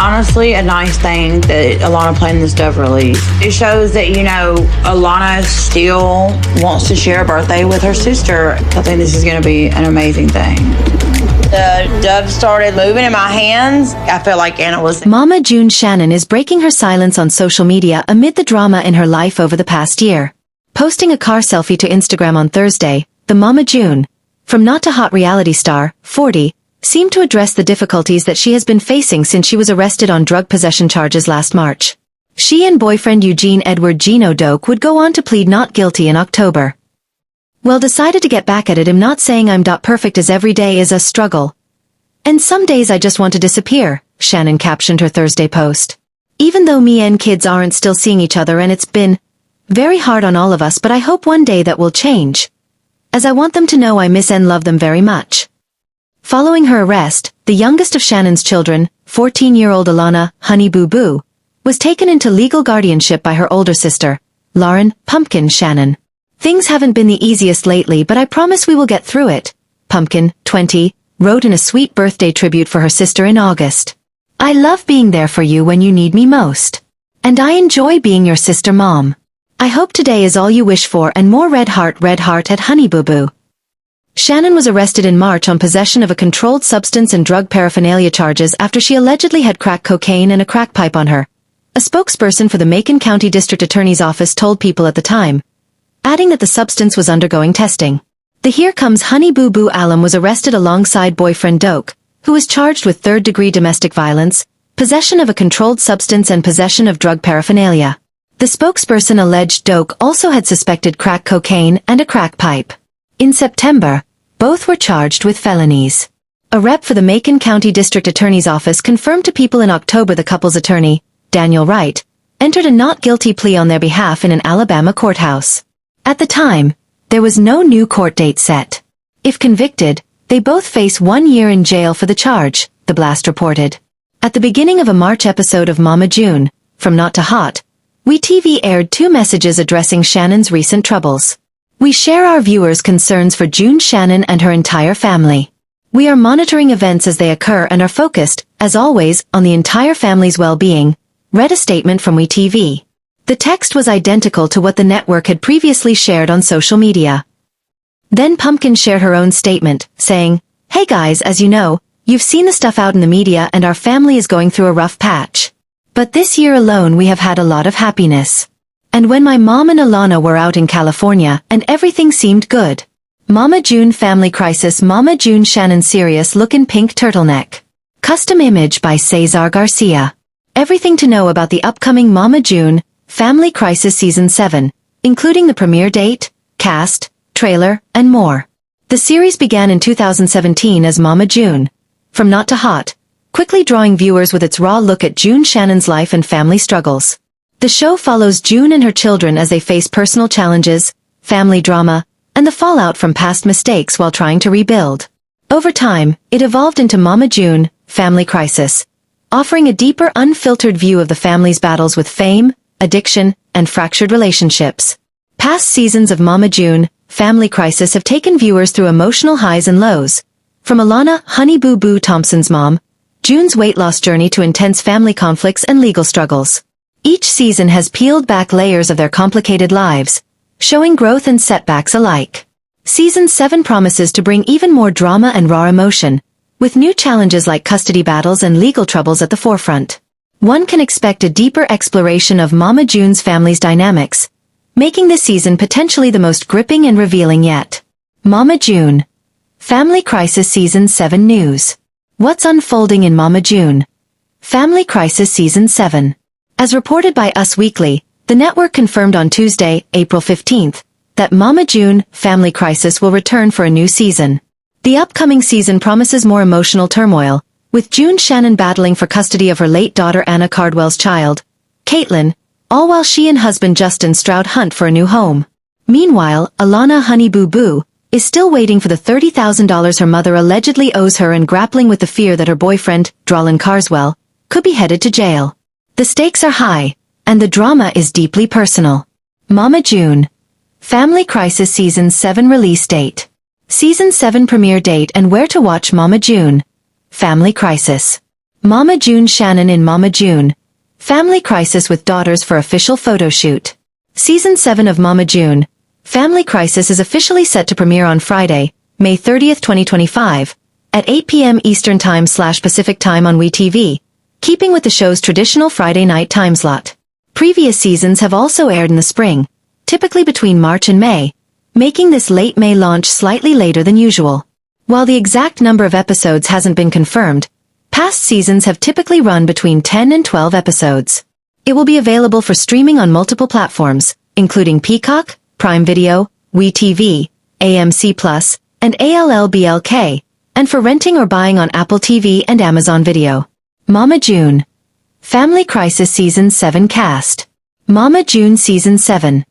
honestly a nice thing that Alana planned this Dove release. It shows that, Alana still wants to share a birthday with her sister. I think this is going to be an amazing thing. The Dove started moving in my hands. I felt like Anna was... Mama June Shannon is breaking her silence on social media amid the drama in her life over the past year. Posting a car selfie to Instagram on Thursday, the Mama June, from not to hot reality star, 40, seemed to address the difficulties that she has been facing since she was arrested on drug possession charges last March. She and boyfriend Eugene Edward Gino Doak would go on to plead not guilty in October. Well, decided to get back at it. I'm not saying I'm perfect as every day is a struggle. And some days I just want to disappear, Shannon captioned her Thursday post. Even though me and kids aren't still seeing each other and it's been very hard on all of us, but I hope one day that will change. As I want them to know I miss and love them very much. Following her arrest, the youngest of Shannon's children, 14-year-old Alana, Honey Boo Boo, was taken into legal guardianship by her older sister, Lauren, Pumpkin Shannon. Things haven't been the easiest lately, but I promise we will get through it, Pumpkin, 20, wrote in a sweet birthday tribute for her sister in August. I love being there for you when you need me most. And I enjoy being your sister mom. I hope today is all you wish for and more red heart at Honey Boo Boo. Shannon was arrested in March on possession of a controlled substance and drug paraphernalia charges after she allegedly had crack cocaine and a crack pipe on her. A spokesperson for the Macon County District Attorney's Office told People at the time, adding that the substance was undergoing testing. The Here Comes Honey Boo Boo alum was arrested alongside boyfriend Doak, who was charged with third-degree domestic violence, possession of a controlled substance and possession of drug paraphernalia. The spokesperson alleged Doak also had suspected crack cocaine and a crack pipe. In September, both were charged with felonies. A rep for the Macon County District Attorney's Office confirmed to People in October the couple's attorney, Daniel Wright, entered a not guilty plea on their behalf in an Alabama courthouse. At the time, there was no new court date set. If convicted, they both face 1 year in jail for the charge, the blast reported. At the beginning of a March episode of Mama June, From Not to Hot, WeTV aired 2 messages addressing Shannon's recent troubles. We share our viewers' concerns for June Shannon and her entire family. We are monitoring events as they occur and are focused, as always, on the entire family's well-being, read a statement from WeTV. The text was identical to what the network had previously shared on social media. Then Pumpkin shared her own statement, saying, "Hey guys, as you know, you've seen the stuff out in the media and our family is going through a rough patch. But this year alone we have had a lot of happiness. And when my mom and Alana were out in California and everything seemed good. Mama June Family Crisis. Mama June Shannon Serious Look in Pink Turtleneck. Custom image by Cesar Garcia. Everything to know about the upcoming Mama June Family Crisis Season 7, including the premiere date, cast, trailer, and more. The series began in 2017 as Mama June, From Not to Hot, quickly drawing viewers with its raw look at June Shannon's life and family struggles. The show follows June and her children as they face personal challenges, family drama, and the fallout from past mistakes while trying to rebuild. Over time, it evolved into Mama June, Family Crisis, offering a deeper, unfiltered view of the family's battles with fame, addiction, and fractured relationships. Past seasons of Mama June, Family Crisis have taken viewers through emotional highs and lows. From Alana, Honey Boo Boo Thompson's mom, June's weight loss journey to intense family conflicts and legal struggles. Each season has peeled back layers of their complicated lives, showing growth and setbacks alike. Season 7 promises to bring even more drama and raw emotion, with new challenges like custody battles and legal troubles at the forefront. One can expect a deeper exploration of Mama June's family's dynamics, making this season potentially the most gripping and revealing yet. Mama June, Family Crisis Season 7 News. What's unfolding in Mama June? Family Crisis Season 7. As reported by Us Weekly, the network confirmed on Tuesday, April 15th, that Mama June, Family Crisis will return for a new season. The upcoming season promises more emotional turmoil, with June Shannon battling for custody of her late daughter Anna Cardwell's child, Caitlin, all while she and husband Justin Stroud hunt for a new home. Meanwhile, Alana Honey Boo Boo is still waiting for the $30,000 her mother allegedly owes her and grappling with the fear that her boyfriend, Drawlin Carswell, could be headed to jail. The stakes are high, and the drama is deeply personal. Mama June, Family Crisis Season 7 release date. Season 7 premiere date and where to watch Mama June, Family Crisis. Mama June Shannon in Mama June. Family crisis with daughters for official photo shoot. Season 7 of Mama June. Family Crisis is officially set to premiere on Friday, May 30th, 2025, at 8 p.m. Eastern Time/Pacific Time on WeTV, keeping with the show's traditional Friday night time slot. Previous seasons have also aired in the spring, typically between March and May, making this late May launch slightly later than usual. While the exact number of episodes hasn't been confirmed, past seasons have typically run between 10 and 12 episodes. It will be available for streaming on multiple platforms, including Peacock, Prime Video, WeTV, AMC+, and ALLBLK, and for renting or buying on Apple TV and Amazon Video. Mama June. Family Crisis Season 7 cast. Mama June Season 7.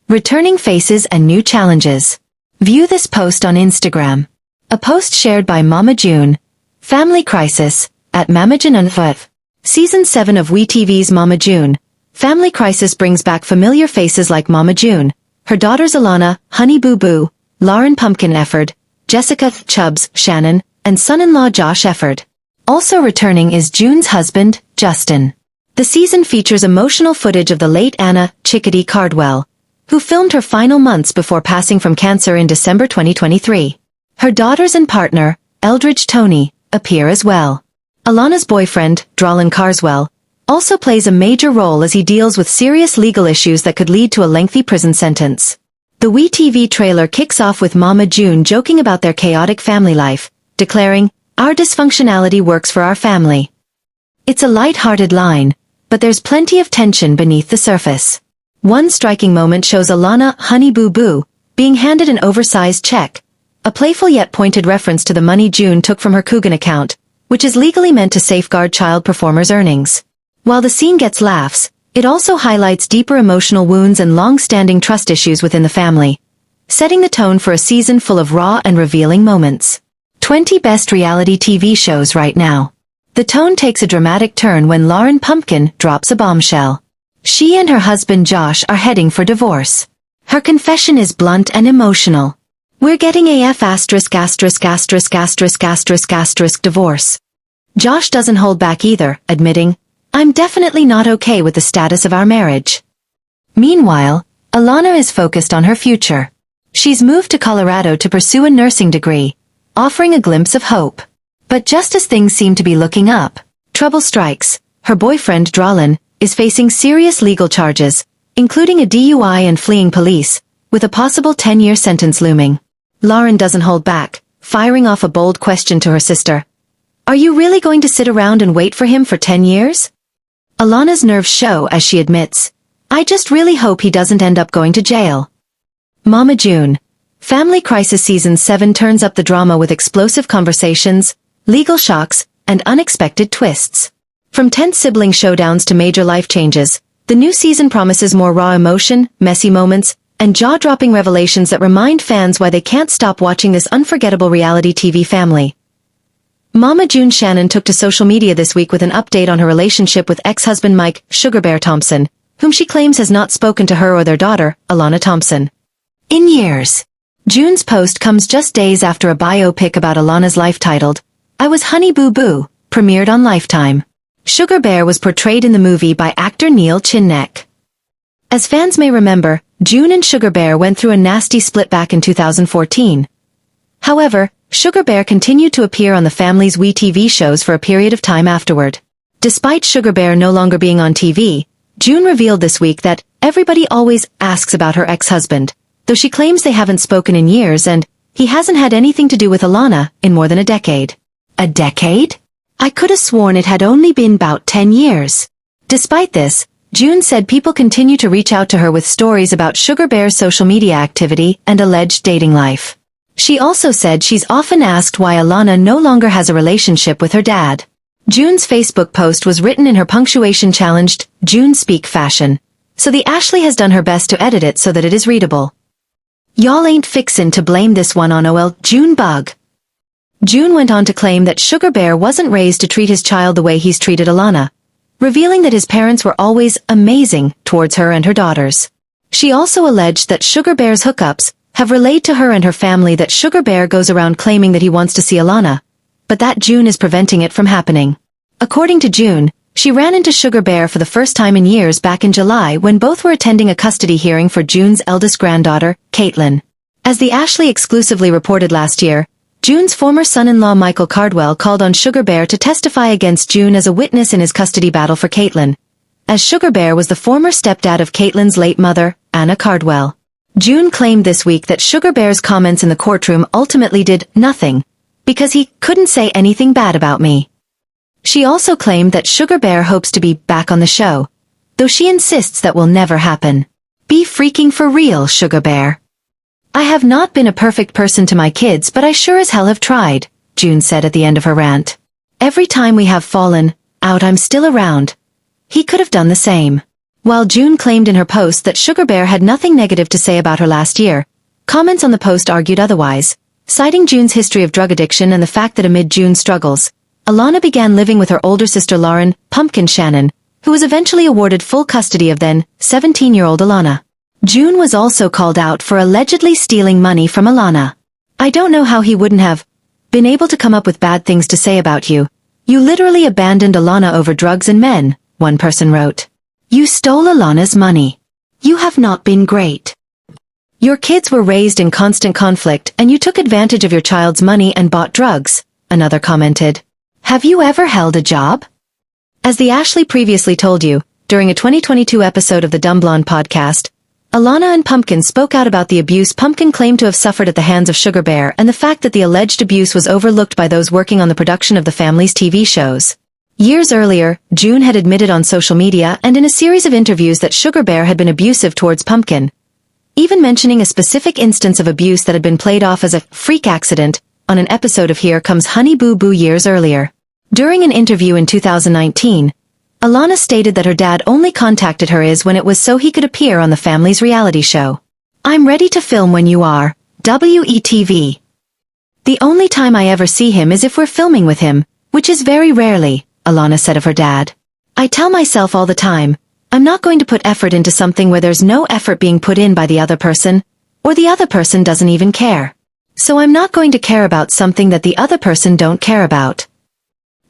Returning faces and new challenges. View this post on Instagram. A post shared by Mama June. Family Crisis, at @MamaJune. Season 7 of WeTV's Mama June. Family Crisis brings back familiar faces like Mama June, her daughters Alana, Honey Boo Boo, Lauren Pumpkin Efford, Jessica Chubbs Shannon, and son-in-law Josh Efford. Also returning is June's husband, Justin. The season features emotional footage of the late Anna Chickadee Cardwell, who filmed her final months before passing from cancer in December 2023. Her daughters and partner, Eldridge Tony, appear as well. Alana's boyfriend, Drawlin Carswell, also plays a major role as he deals with serious legal issues that could lead to a lengthy prison sentence. The WeTV trailer kicks off with Mama June joking about their chaotic family life, declaring, "Our dysfunctionality works for our family." It's a light-hearted line, but there's plenty of tension beneath the surface. One striking moment shows Alana, Honey Boo Boo, being handed an oversized check, a playful yet pointed reference to the money June took from her Coogan account, which is legally meant to safeguard child performers' earnings. While the scene gets laughs, it also highlights deeper emotional wounds and long-standing trust issues within the family, setting the tone for a season full of raw and revealing moments. 20 best reality TV shows right now. The tone takes a dramatic turn when Lauren Pumpkin drops a bombshell. She and her husband Josh are heading for divorce. Her confession is blunt and emotional. "We're getting AF ****** divorce." Josh doesn't hold back either, admitting, "I'm definitely not okay with the status of our marriage." Meanwhile, Alana is focused on her future. She's moved to Colorado to pursue a nursing degree, offering a glimpse of hope. But just as things seem to be looking up, trouble strikes. Her boyfriend, Drawlin, is facing serious legal charges, including a DUI and fleeing police, with a possible 10-year sentence looming. Lauren doesn't hold back, firing off a bold question to her sister. "Are you really going to sit around and wait for him for 10 years? Alana's nerves show as she admits, "I just really hope he doesn't end up going to jail." Mama June. Family Crisis Season 7 turns up the drama with explosive conversations, legal shocks, and unexpected twists. From tense sibling showdowns to major life changes, the new season promises more raw emotion, messy moments, and jaw-dropping revelations that remind fans why they can't stop watching this unforgettable reality TV family. Mama June Shannon took to social media this week with an update on her relationship with ex-husband Mike Sugar Bear Thompson, whom she claims has not spoken to her or their daughter, Alana Thompson, in years. June's post comes just days after a biopic about Alana's life titled, "I Was Honey Boo Boo," premiered on Lifetime. Sugar Bear was portrayed in the movie by actor Neil Chinneck. As fans may remember, June and Sugar Bear went through a nasty split back in 2014. However, Sugar Bear continued to appear on the family's WeTV shows for a period of time afterward. Despite Sugar Bear no longer being on TV, June revealed this week that everybody always asks about her ex-husband, though she claims they haven't spoken in years and he hasn't had anything to do with Alana in more than a decade. A decade? I could have sworn it had only been about 10 years. Despite this, June said people continue to reach out to her with stories about Sugar Bear's social media activity and alleged dating life. She also said she's often asked why Alana no longer has a relationship with her dad. June's Facebook post was written in her punctuation-challenged, June speak fashion, so the Ashley has done her best to edit it so that it is readable. "Y'all ain't fixin' to blame this one on OL June bug." June went on to claim that Sugar Bear wasn't raised to treat his child the way he's treated Alana, revealing that his parents were always amazing towards her and her daughters. She also alleged that Sugar Bear's hookups have relayed to her and her family that Sugar Bear goes around claiming that he wants to see Alana, but that June is preventing it from happening. According to June, she ran into Sugar Bear for the first time in years back in July when both were attending a custody hearing for June's eldest granddaughter, Caitlin. As the Ashley exclusively reported last year, June's former son-in-law Michael Cardwell called on Sugar Bear to testify against June as a witness in his custody battle for Caitlin, as Sugar Bear was the former stepdad of Caitlin's late mother, Anna Cardwell. June claimed this week that Sugar Bear's comments in the courtroom ultimately did nothing, because he couldn't say anything bad about me. She also claimed that Sugar Bear hopes to be back on the show, though she insists that will never happen. Be freaking for real, Sugar Bear. I have not been a perfect person to my kids, but I sure as hell have tried, June said at the end of her rant. Every time we have fallen out, I'm still around. He could have done the same. While June claimed in her post that Sugar Bear had nothing negative to say about her last year, comments on the post argued otherwise, citing June's history of drug addiction and the fact that amid June's struggles, Alana began living with her older sister Lauren "Pumpkin" Shannon, who was eventually awarded full custody of then 17-year-old Alana. June was also called out for allegedly stealing money from Alana. I don't know how he wouldn't have been able to come up with bad things to say about you. You literally abandoned Alana over drugs and men, one person wrote. You stole Alana's money. You have not been great. Your kids were raised in constant conflict and you took advantage of your child's money and bought drugs, another commented. Have you ever held a job? As the Ashley previously told you, during a 2022 episode of the Dumb Blonde podcast, Alana and Pumpkin spoke out about the abuse Pumpkin claimed to have suffered at the hands of Sugar Bear and the fact that the alleged abuse was overlooked by those working on the production of the family's TV shows. Years earlier, June had admitted on social media and in a series of interviews that Sugar Bear had been abusive towards Pumpkin, even mentioning a specific instance of abuse that had been played off as a freak accident on an episode of Here Comes Honey Boo Boo years earlier. During an interview in 2019, Alana stated that her dad only contacted her when it was so he could appear on the family's reality show. I'm ready to film when you are, WETV. The only time I ever see him is if we're filming with him, which is very rarely, Alana said of her dad. I tell myself all the time, I'm not going to put effort into something where there's no effort being put in by the other person, or the other person doesn't even care. So I'm not going to care about something that the other person don't care about.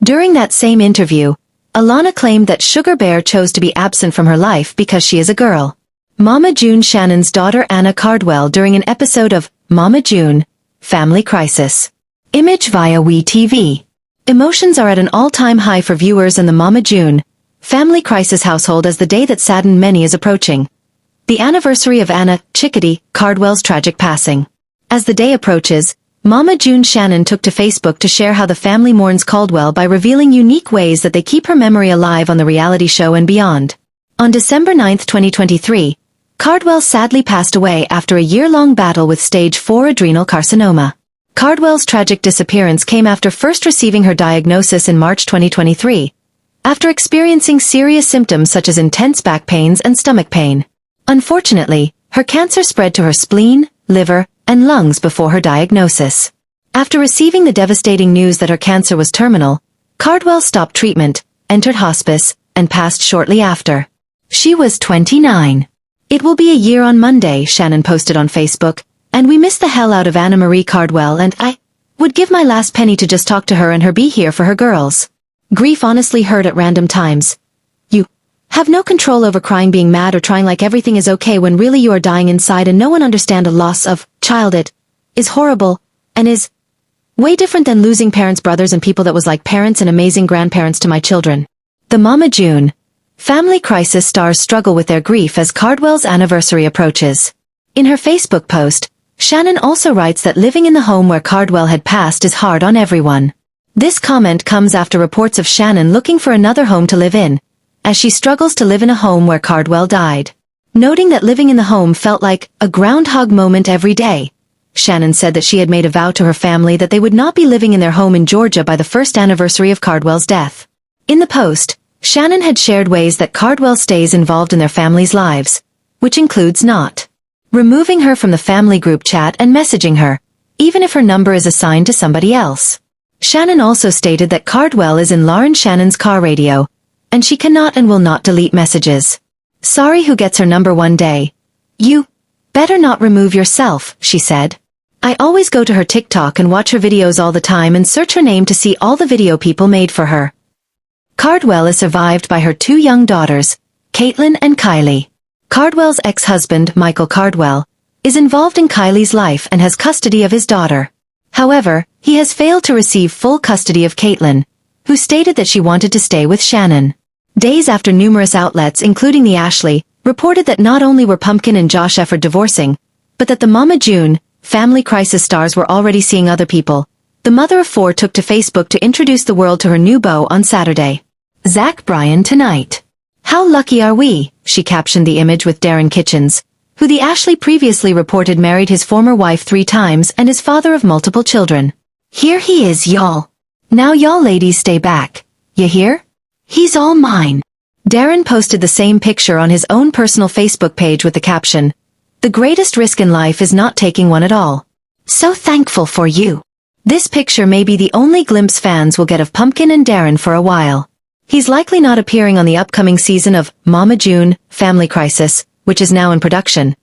During that same interview, Alana claimed that Sugar Bear chose to be absent from her life because she is a girl. Mama June Shannon's daughter Anna Cardwell during an episode of Mama June, Family Crisis. Image via WeTV. Emotions are at an all-time high for viewers in the Mama June, Family Crisis household as the day that saddened many is approaching. The anniversary of Anna Chickadee Cardwell's tragic passing. As the day approaches, Mama June Shannon took to Facebook to share how the family mourns Caldwell by revealing unique ways that they keep her memory alive on the reality show and beyond. On December 9, 2023, Cardwell sadly passed away after a year-long battle with stage 4 adrenal carcinoma. Cardwell's tragic disappearance came after first receiving her diagnosis in March 2023, after experiencing serious symptoms such as intense back pains and stomach pain. Unfortunately, her cancer spread to her spleen, liver, and lungs before her diagnosis. After receiving the devastating news that her cancer was terminal, Cardwell stopped treatment, entered hospice, and passed shortly after. She was 29. It will be a year on Monday, Shannon posted on Facebook, and we miss the hell out of Anna Marie Cardwell and I would give my last penny to just talk to her and her be here for her girls. Grief honestly hurt at random times. You have no control over crying, being mad, or trying like everything is okay when really you are dying inside and no one understand a loss of child. It is horrible and is way different than losing parents, brothers, and people that was like parents and amazing grandparents to my children. The Mama June Family Crisis stars struggle with their grief as Cardwell's anniversary approaches. In her Facebook post, Shannon also writes that living in the home where Cardwell had passed is hard on everyone. This comment comes after reports of Shannon looking for another home to live in, as she struggles to live in a home where Cardwell died. Noting that living in the home felt like a groundhog moment every day, Shannon said that she had made a vow to her family that they would not be living in their home in Georgia by the first anniversary of Cardwell's death. In the post, Shannon had shared ways that Cardwell stays involved in their family's lives, which includes not removing her from the family group chat and messaging her, even if her number is assigned to somebody else. Shannon also stated that Cardwell is in Lauren Shannon's car radio, and she cannot and will not delete messages. Sorry who gets her number one day. You better not remove yourself, she said. I always go to her TikTok and watch her videos all the time and search her name to see all the video people made for her. Cardwell is survived by her two young daughters, Caitlin and Kylie. Cardwell's ex-husband, Michael Cardwell, is involved in Kylie's life and has custody of his daughter. However, he has failed to receive full custody of Caitlin, who stated that she wanted to stay with Shannon. Days after numerous outlets, including the Ashley, reported that not only were Pumpkin and Josh Efford divorcing, but that the Mama June, Family Crisis stars were already seeing other people, the mother of four took to Facebook to introduce the world to her new beau on Saturday. Zach Bryan tonight. How lucky are we, she captioned the image with Darren Kitchens, who the Ashley previously reported married his former wife 3 times and is father of multiple children. Here he is, y'all. Now y'all ladies stay back. You hear? He's all mine. Darren posted the same picture on his own personal Facebook page with the caption, "The greatest risk in life is not taking one at all. So thankful for you." This picture may be the only glimpse fans will get of Pumpkin and Darren for a while. He's likely not appearing on the upcoming season of Mama June, Family Crisis, which is now in production.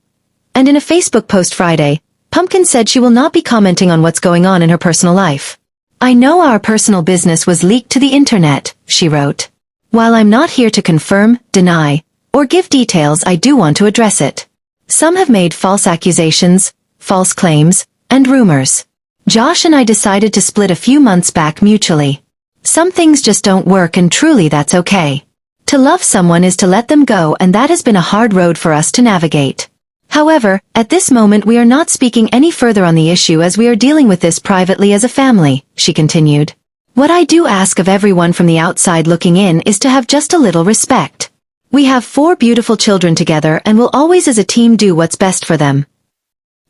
And in a Facebook post Friday, Pumpkin said she will not be commenting on what's going on in her personal life. "I know our personal business was leaked to the internet," she wrote. "While I'm not here to confirm, deny, or give details, I do want to address it. Some have made false accusations, false claims, and rumors. Josh and I decided to split a few months back mutually. Some things just don't work, and truly that's okay. To love someone is to let them go, and that has been a hard road for us to navigate. However, at this moment we are not speaking any further on the issue as we are dealing with this privately as a family," she continued. "What I do ask of everyone from the outside looking in is to have just a little respect. We have 4 beautiful children together and will always as a team do what's best for them.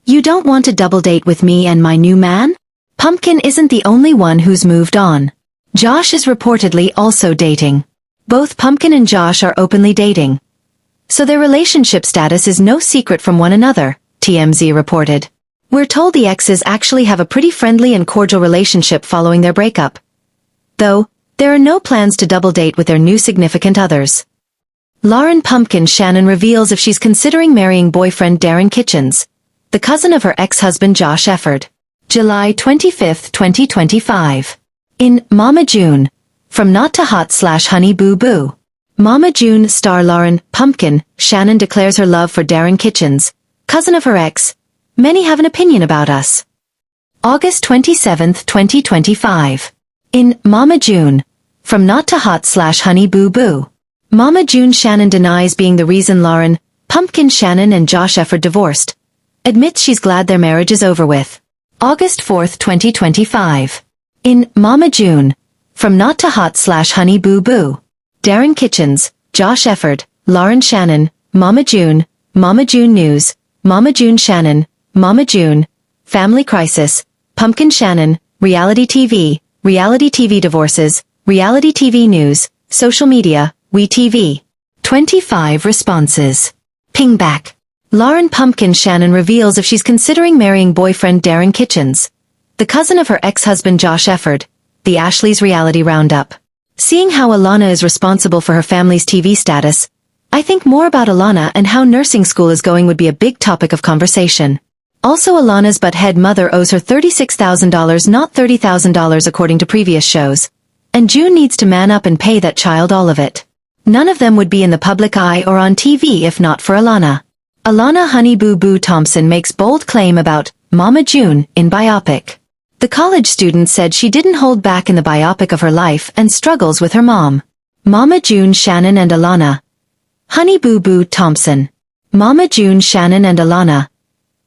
You don't want to double date with me and my new man? Pumpkin isn't the only one who's moved on. Josh is reportedly also dating. Both Pumpkin and Josh are openly dating. So their relationship status is no secret from one another," TMZ reported. "We're told the exes actually have a pretty friendly and cordial relationship following their breakup. Though, there are no plans to double date with their new significant others." Lauren Pumpkin Shannon reveals if she's considering marrying boyfriend Darren Kitchens, the cousin of her ex-husband Josh Efford. July 25, 2025. In Mama June, From Not to Hot/Honey Boo Boo. Mama June star Lauren Pumpkin Shannon declares her love for Darren Kitchens, cousin of her ex. "Many have an opinion about us." August 27, 2025. In Mama June, From Not to Hot/Honey Boo Boo. Mama June Shannon denies being the reason Lauren Pumpkin Shannon and Josh Efford divorced. Admits she's glad their marriage is over with. August 4, 2025. In Mama June, From Not to Hot/Honey Boo Boo. Darren Kitchens, Josh Efford, Lauren Shannon, Mama June News, Mama June Shannon, Mama June, Family Crisis, Pumpkin Shannon, Reality TV divorces, Reality TV news, social media, WeTV. 25 responses. Ping back. Lauren Pumpkin Shannon reveals if she's considering marrying boyfriend Darren Kitchens, the cousin of her ex-husband Josh Efford, the Ashley's reality roundup. Seeing how Alana is responsible for her family's TV status, I think more about Alana and how nursing school is going would be a big topic of conversation. Also, Alana's butthead mother owes her $36,000, not $30,000 according to previous shows. And June needs to man up and pay that child all of it. None of them would be in the public eye or on TV if not for Alana. Alana Honey Boo Boo Thompson makes bold claim about Mama June in biopic. The college student said she didn't hold back in the biopic of her life and struggles with her mom. Mama June Shannon and Alana. Honey Boo Boo Thompson. Mama June Shannon and Alana.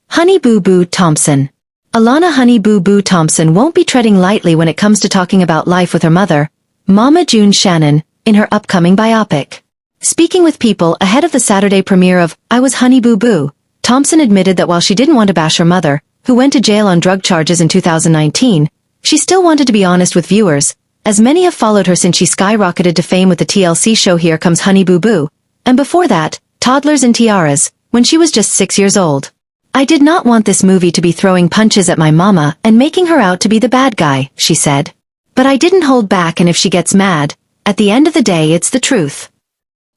Honey Boo Boo Thompson. Alana Honey Boo Boo Thompson won't be treading lightly when it comes to talking about life with her mother, Mama June Shannon, in her upcoming biopic. Speaking with People ahead of the Saturday premiere of I Was Honey Boo Boo, Thompson admitted that while she didn't want to bash her mother, who went to jail on drug charges in 2019, she still wanted to be honest with viewers, as many have followed her since she skyrocketed to fame with the TLC show Here Comes Honey Boo Boo, and before that, Toddlers and Tiaras, when she was just 6 years old. "I did not want this movie to be throwing punches at my mama and making her out to be the bad guy," she said. "But I didn't hold back, and if she gets mad, at the end of the day it's the truth."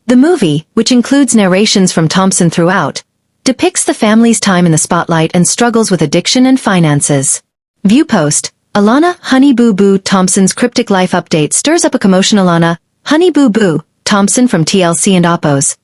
The movie, which includes narrations from Thompson throughout, depicts the family's time in the spotlight and struggles with addiction and finances. View post, Alana Honey Boo Boo Thompson's cryptic life update stirs up a commotion. Alana Honey Boo Boo, Thompson from TLC and Oppo's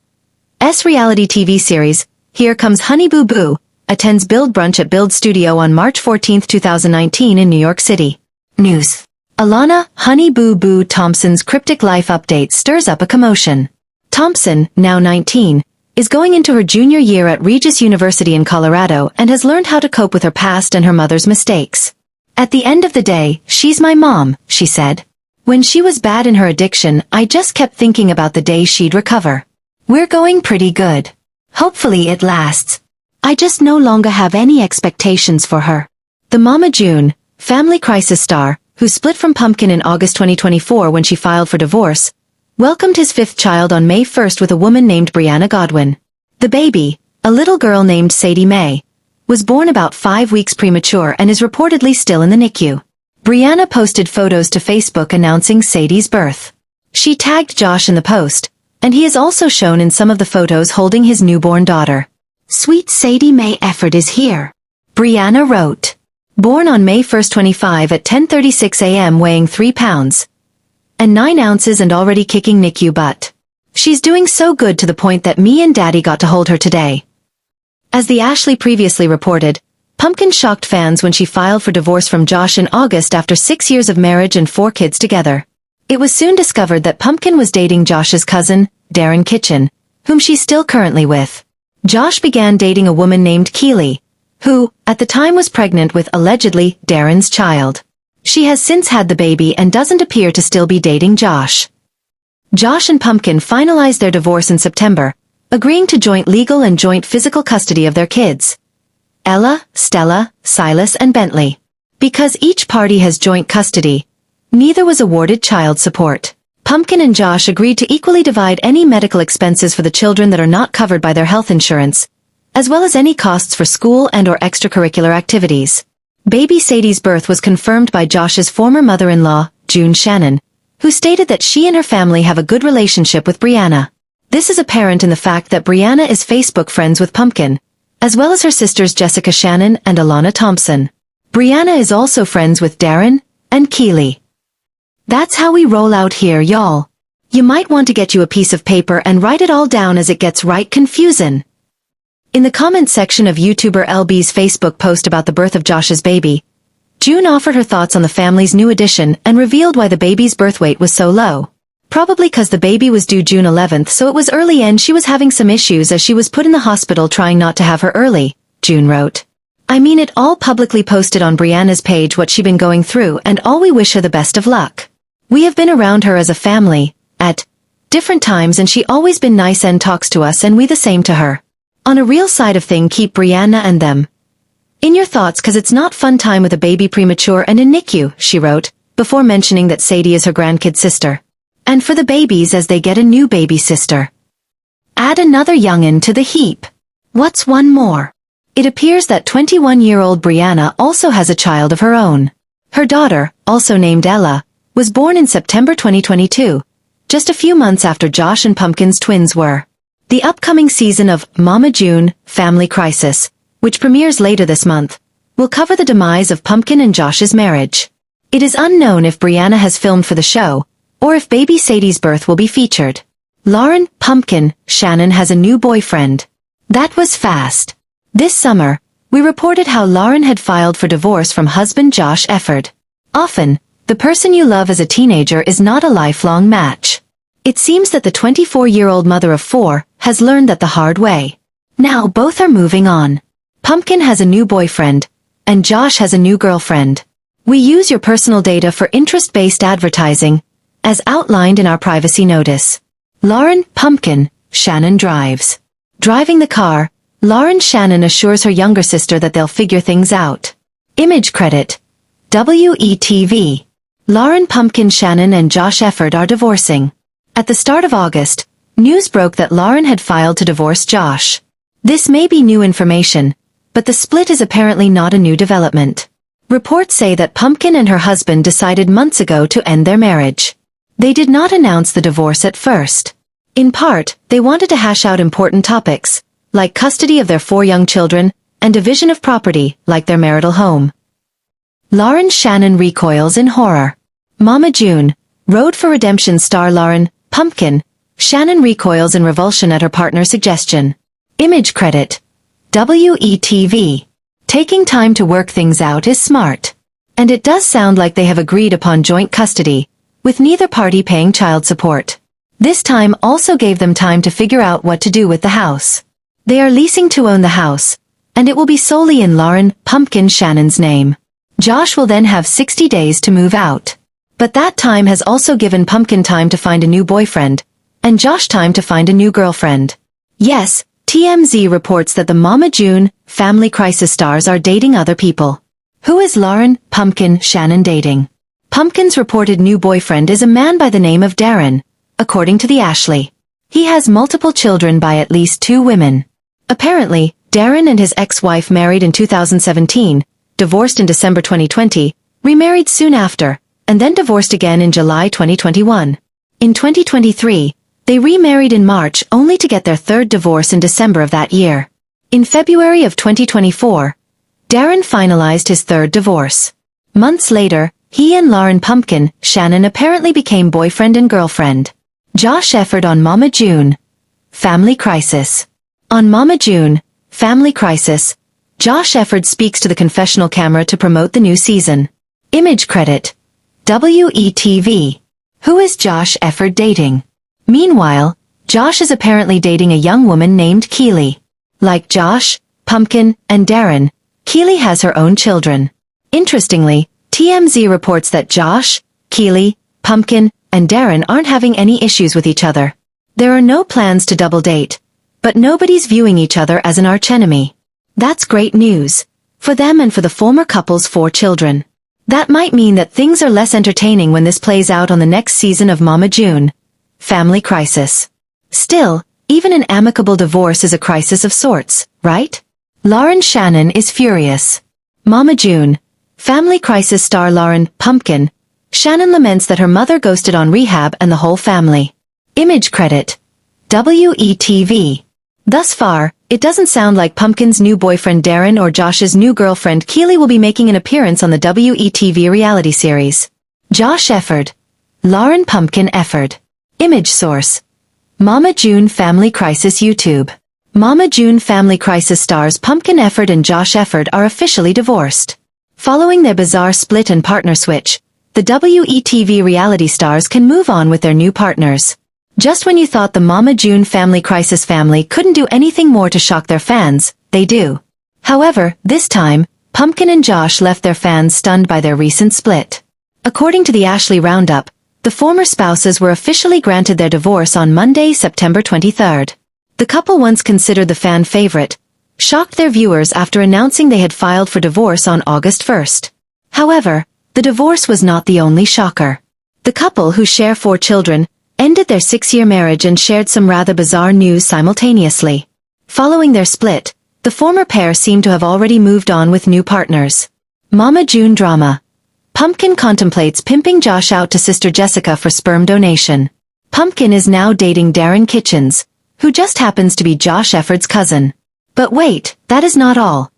reality TV series, Here Comes Honey Boo Boo, attends Build Brunch at Build Studio on March 14, 2019 in New York City. News. Alana, Honey Boo Boo Thompson's cryptic life update stirs up a commotion. Thompson, now 19, is going into her junior year at Regis University in Colorado and has learned how to cope with her past and her mother's mistakes. At the end of the day, she's my mom, she said. When she was bad in her addiction, I just kept thinking about the day she'd recover. We're going pretty good. Hopefully it lasts. I just no longer have any expectations for her. The Mama June, family crisis star, who split from Pumpkin in August 2024 when she filed for divorce, welcomed his fifth child on May 1st with a woman named Brianna Godwin. The baby, a little girl named Sadie Mae, was born about 5 weeks premature and is reportedly still in the NICU. Brianna posted photos to Facebook announcing Sadie's birth. She tagged Josh in the post, and he is also shown in some of the photos holding his newborn daughter. Sweet Sadie Mae effort is here, Brianna wrote. Born on May 1, 25 at 10:36 a.m. weighing 3 pounds and 9 ounces and already kicking NICU butt. She's doing so good to the point that me and Daddy got to hold her today. As the Ashley previously reported, Pumpkin shocked fans when she filed for divorce from Josh in August after 6 years of marriage and 4 kids together. It was soon discovered that Pumpkin was dating Josh's cousin, Darren Kitchen, whom she's still currently with. Josh began dating a woman named Keely, who, at the time was pregnant with allegedly Darren's child. She has since had the baby and doesn't appear to still be dating Josh. Josh and Pumpkin finalized their divorce in September, agreeing to joint legal and joint physical custody of their kids, Ella, Stella, Silas and Bentley. Because each party has joint custody, neither was awarded child support. Pumpkin and Josh agreed to equally divide any medical expenses for the children that are not covered by their health insurance, as well as any costs for school and/or extracurricular activities. Baby Sadie's birth was confirmed by Josh's former mother-in-law, June Shannon, who stated that she and her family have a good relationship with Brianna. This is apparent in the fact that Brianna is Facebook friends with Pumpkin, as well as her sisters Jessica Shannon and Alana Thompson. Brianna is also friends with Darren and Keely. That's how we roll out here, y'all. You might want to get you a piece of paper and write it all down as it gets right confusing. In the comments section of YouTuber LB's Facebook post about the birth of Josh's baby, June offered her thoughts on the family's new addition and revealed why the baby's birth weight was so low. Probably cause the baby was due June 11th, so it was early and she was having some issues as she was put in the hospital trying not to have her early, June wrote. I mean, it all publicly posted on Brianna's page what she'd been going through, and all we wish her the best of luck. We have been around her as a family, at different times, and she always been nice and talks to us, and we the same to her. On a real side of thing, keep Brianna and them in your thoughts, cause it's not fun time with a baby premature and in NICU, she wrote, before mentioning that Sadie is her grandkid sister. And for the babies as they get a new baby sister. Add another youngin' to the heap. What's one more? It appears that 21-year-old Brianna also has a child of her own. Her daughter, also named Ella, was born in September 2022, just a few months after Josh and Pumpkin's twins were. The upcoming season of Mama June, Family Crisis, which premieres later this month, will cover the demise of Pumpkin and Josh's marriage. It is unknown if Brianna has filmed for the show, or if baby Sadie's birth will be featured. Lauren, Pumpkin, Shannon has a new boyfriend. That was fast. This summer, we reported how Lauren had filed for divorce from husband Josh Efford. Often, the person you love as a teenager is not a lifelong match. It seems that the 24-year-old mother of 4 has learned that the hard way. Now both are moving on. Pumpkin has a new boyfriend, and Josh has a new girlfriend. We use your personal data for interest-based advertising, as outlined in our privacy notice. Lauren, Pumpkin, Shannon drives. Driving the car, Lauren Shannon assures her younger sister that they'll figure things out. Image credit. WETV. Lauren, Pumpkin, Shannon and Josh Efford are divorcing. At the start of August, news broke that Lauren had filed to divorce Josh. This may be new information, but the split is apparently not a new development. Reports say that Pumpkin and her husband decided months ago to end their marriage. They did not announce the divorce at first. In part, they wanted to hash out important topics, like custody of their 4 young children, and division of property, like their marital home. Lauren Shannon recoils in horror. Mama June, Road for Redemption star Lauren, Pumpkin, Shannon recoils in revulsion at her partner's suggestion. Image credit. WETV. Taking time to work things out is smart. And it does sound like they have agreed upon joint custody, with neither party paying child support. This time also gave them time to figure out what to do with the house. They are leasing to own the house, and it will be solely in Lauren, Pumpkin Shannon's name. Josh will then have 60 days to move out. But that time has also given Pumpkin time to find a new boyfriend, and Josh time to find a new girlfriend. Yes, TMZ reports that the Mama June, Family Crisis stars are dating other people. Who is Lauren, Pumpkin Shannon dating? Pumpkin's reported new boyfriend is a man by the name of Darren, according to the Ashley. He has multiple children by at least 2 women. Apparently, Darren and his ex-wife married in 2017, divorced in December 2020, remarried soon after, and then divorced again in July 2021. In 2023, they remarried in March only to get their 3rd divorce in December of that year. In February of 2024, Darren finalized his 3rd divorce. Months later, he and Lauren Pumpkin Shannon apparently became boyfriend and girlfriend. Josh Efford on Mama June. Family Crisis. On Mama June, Family Crisis, Josh Efford speaks to the confessional camera to promote the new season. Image credit. WETV. Who is Josh Efford dating? Meanwhile, Josh is apparently dating a young woman named Keely. Like Josh, Pumpkin, and Darren, Keely has her own children. Interestingly, TMZ reports that Josh, Keely, Pumpkin, and Darren aren't having any issues with each other. There are no plans to double date, but nobody's viewing each other as an archenemy. That's great news. For them and for the former couple's 4 children. That might mean that things are less entertaining when this plays out on the next season of Mama June. Family Crisis. Still, even an amicable divorce is a crisis of sorts, right? Lauren Shannon is furious. Mama June. Family Crisis star Lauren, Pumpkin, Shannon laments that her mother ghosted on rehab and the whole family. Image credit. WETV. Thus far, it doesn't sound like Pumpkin's new boyfriend Darren or Josh's new girlfriend Keely will be making an appearance on the WETV reality series. Josh Efford. Lauren Pumpkin Efford. Image source. Mama June Family Crisis YouTube. Mama June Family Crisis stars Pumpkin Efford and Josh Efford are officially divorced. Following their bizarre split and partner switch, the WETV reality stars can move on with their new partners. Just when you thought the Mama June Family Crisis family couldn't do anything more to shock their fans, they do. However, this time, Pumpkin and Josh left their fans stunned by their recent split. According to the Ashley Roundup, the former spouses were officially granted their divorce on Monday, September 23rd. The couple, once considered the fan favorite, shocked their viewers after announcing they had filed for divorce on August 1st. However, the divorce was not the only shocker. The couple, who share 4 children, ended their 6-year marriage and shared some rather bizarre news simultaneously. Following their split, the former pair seemed to have already moved on with new partners. Mama June drama. Pumpkin contemplates pimping Josh out to sister Jessica for sperm donation. Pumpkin is now dating Darren Kitchens, who just happens to be Josh Efford's cousin. But wait, that is not all.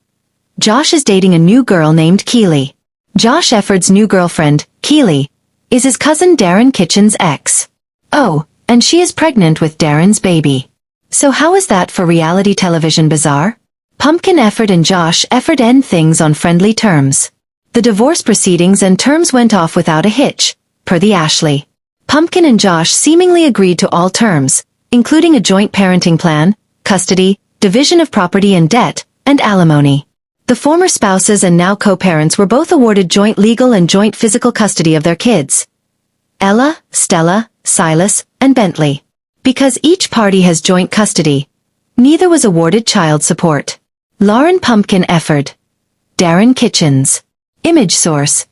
Josh is dating a new girl named Keely. Josh Efford's new girlfriend, Keely, is his cousin Darren Kitchens' ex. Oh, and she is pregnant with Darren's baby. So how is that for reality television bizarre? Pumpkin Efford and Josh Efford end things on friendly terms. The divorce proceedings and terms went off without a hitch, per the Ashley. Pumpkin and Josh seemingly agreed to all terms, including a joint parenting plan, custody, division of property and debt, and alimony. The former spouses and now co-parents were both awarded joint legal and joint physical custody of their kids. Ella, Stella, Silas, and Bentley. Because each party has joint custody, neither was awarded child support. Lauren Pumpkin Efford. Darren Kitchens. Image source.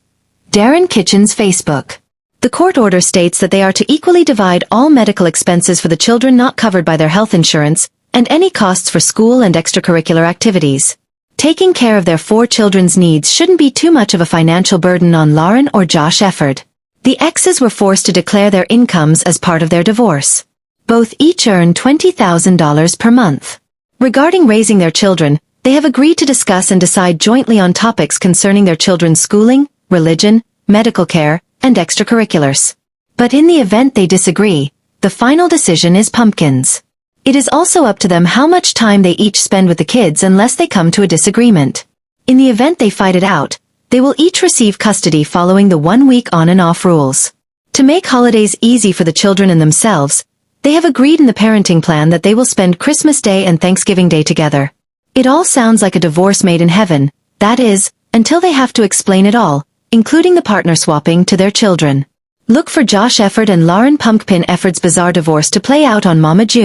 Darren Kitchens' Facebook. The court order states that they are to equally divide all medical expenses for the children not covered by their health insurance, and any costs for school and extracurricular activities. Taking care of their 4 children's needs shouldn't be too much of a financial burden on Lauren or Josh Efford. The exes were forced to declare their incomes as part of their divorce. Both each earn $20,000 per month. Regarding raising their children, they have agreed to discuss and decide jointly on topics concerning their children's schooling, religion, medical care, and extracurriculars. But in the event they disagree, the final decision is Pumpkin's. It is also up to them how much time they each spend with the kids unless they come to a disagreement. In the event they fight it out, they will each receive custody following the 1-week on and off rules. To make holidays easy for the children and themselves, they have agreed in the parenting plan that they will spend Christmas Day and Thanksgiving Day together. It all sounds like a divorce made in heaven, that is, until they have to explain it all, including the partner swapping, to their children. Look for Josh Efford and Lauren Pumpkin Efford's bizarre divorce to play out on Mama June.